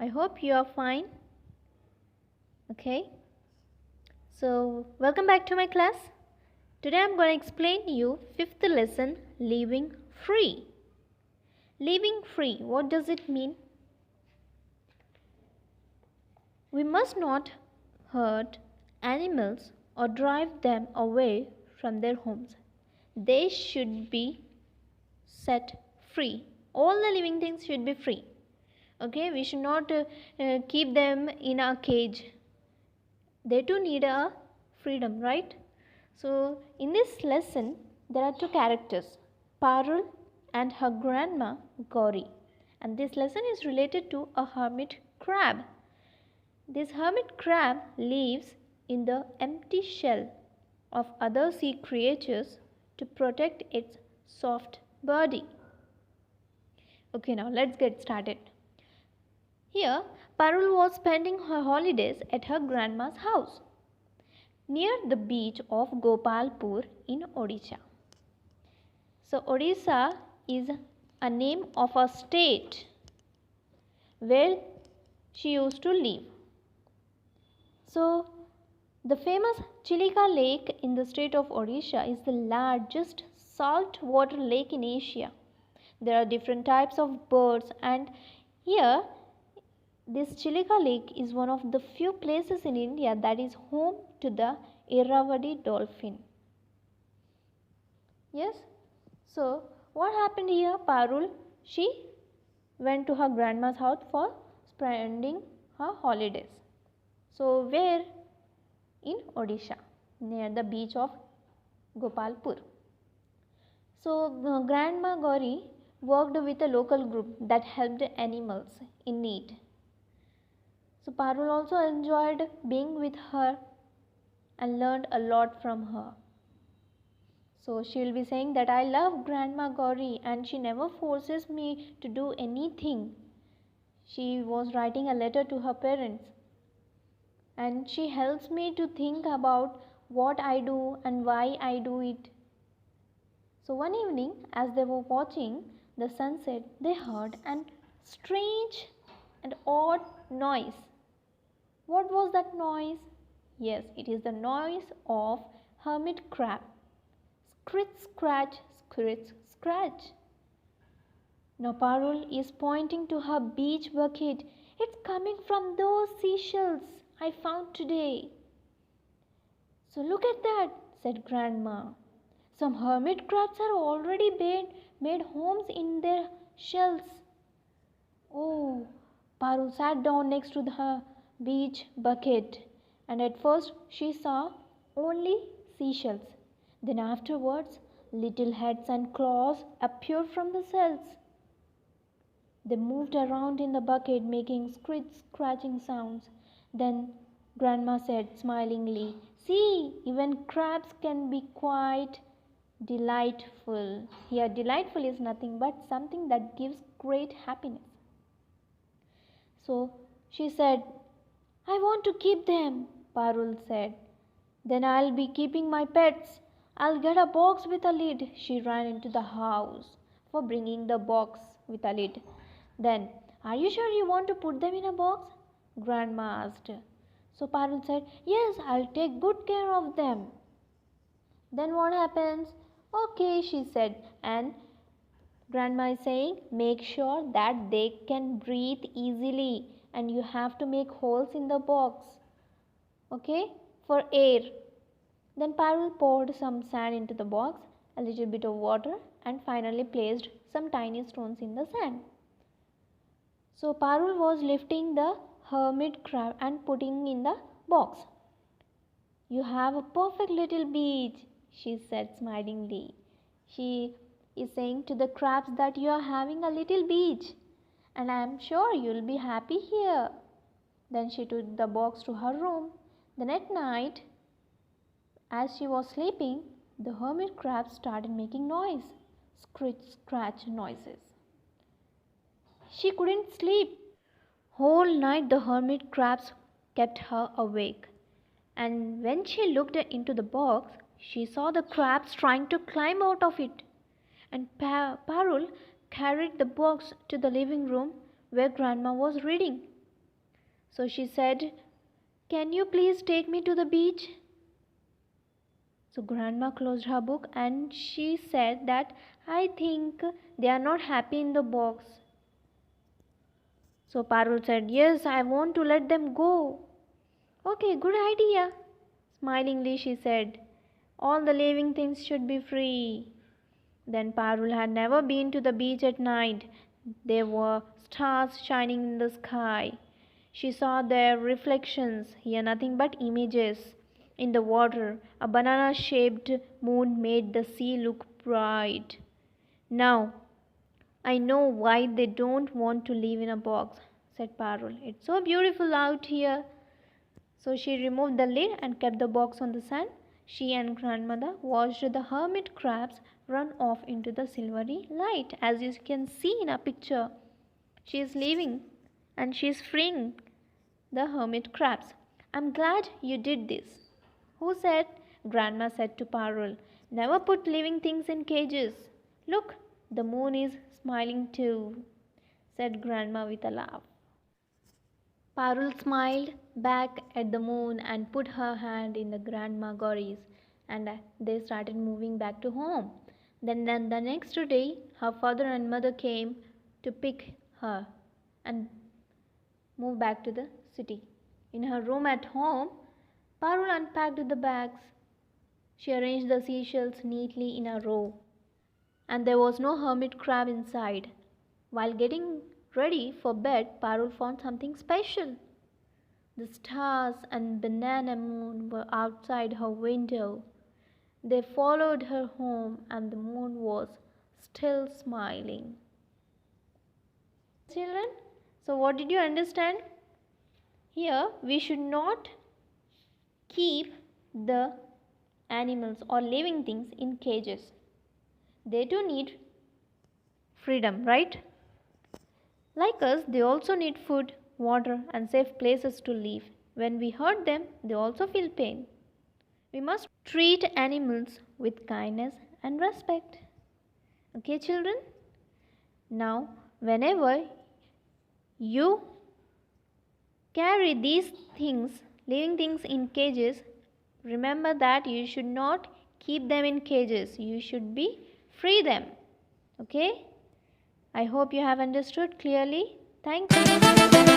I hope you are fine. Okay. So, welcome back to my class. Today I am going to explain to you fifth lesson, living free. Living free, what does it mean? We must not hurt animals or drive them away from their homes. They should be set free. All the living things should be free. Okay, we should not keep them in a cage. They too need a freedom, right? So in this lesson there are two characters, Parul and her grandma Gauri, and this lesson is related to a hermit crab. This hermit crab lives in the empty shell of other sea creatures to protect its soft body. Okay, now let's get started. Here, Parul was spending her holidays at her grandma's house near the beach of Gopalpur in Odisha. So, Odisha is a name of a state where she used to live. So, the famous Chilika Lake in the state of Odisha is the largest saltwater lake in Asia. There are different types of birds, and here this Chilika Lake is one of the few places in India that is home to the Irrawaddy dolphin. Yes? So, what happened here? Parul, she went to her grandma's house for spending her holidays. So, where? In Odisha, near the beach of Gopalpur. So, Grandma Gauri worked with a local group that helped animals in need. So Parul also enjoyed being with her and learned a lot from her. So she will be saying that I love Grandma Gauri and she never forces me to do anything. She was writing a letter to her parents and she helps me to think about what I do and why I do it. So one evening, as they were watching the sunset, they heard a strange and odd noise. What was that noise? Yes, it is the noise of hermit crab. Scritch, scratch, scritch, scratch. Now Parul is pointing to her beach bucket. It's coming from those seashells I found today. So look at that, said Grandma. Some hermit crabs are already made homes in their shells. Oh, Parul sat down next to her beach bucket, and at first she saw only seashells. Then afterwards, little heads and claws appeared from the shells. They moved around in the bucket, making scratching sounds. Then Grandma said smilingly, "See, even crabs can be quite delightful." Here, delightful is nothing but something that gives great happiness. So she said, "I want to keep them," Parul said. "Then I'll be keeping my pets. I'll get a box with a lid." She ran into the house for bringing the box with a lid. Then, "Are you sure you want to put them in a box?" Grandma asked. So Parul said, "Yes, I'll take good care of them." Then what happens? "Okay," she said, and Grandma is saying, "Make sure that they can breathe easily and you have to make holes in the box, okay, for air." Then Parul poured some sand into the box, a little bit of water, and finally placed some tiny stones in the sand. So Parul was lifting the hermit crab and putting in the box. "You have a perfect little beach," she said smilingly. She is saying to the crabs that you are having a little beach and I am sure you will be happy here. Then she took the box to her room. Then at night, as she was sleeping, the hermit crabs started making noise, scratch, scratch noises. She couldn't sleep. Whole night the hermit crabs kept her awake. And when she looked into the box, she saw the crabs trying to climb out of it. And Parul carried the box to the living room where Grandma was reading. So she said, "Can you please take me to the beach?" So grandma closed her book and she said that, "I think they are not happy in the box." So Parul said, "Yes, I want to let them go." "Okay, good idea." Smilingly she said, "All the living things should be free." Then Parul had never been to the beach at night. There were stars shining in the sky. She saw their reflections, here nothing but images. In the water, a banana shaped moon made the sea look bright. "Now, I know why they don't want to live in a box," said Parul. "It's so beautiful out here." So she removed the lid and kept the box on the sand. She and grandmother watched the hermit crabs run off into the silvery light. As you can see in a picture, she is leaving and she is freeing the hermit crabs. "I'm glad you did this." "Who said?" Grandma said to Parul. "Never put living things in cages." "Look, the moon is smiling too," said Grandma with a laugh. Parul smiled back at the moon and put her hand in the Grandma Gauri's, and they started moving back to home. Then the next day, her father and mother came to pick her and move back to the city. In her room at home, Parul unpacked the bags. She arranged the seashells neatly in a row, and there was no hermit crab inside. While getting ready for bed, Parul found something special. The stars and banana moon were outside her window. They followed her home, and the moon was still smiling. Children, so what did you understand? Here we should not keep the animals or living things in cages. They too need freedom, right? Like us, they also need food, water, and safe places to live. When we hurt them, they also feel pain. We must treat animals with kindness and respect. Okay, children? Now, whenever you carry these things, living things in cages, remember that you should not keep them in cages. You should be free them. Okay? I hope you have understood clearly. Thank you.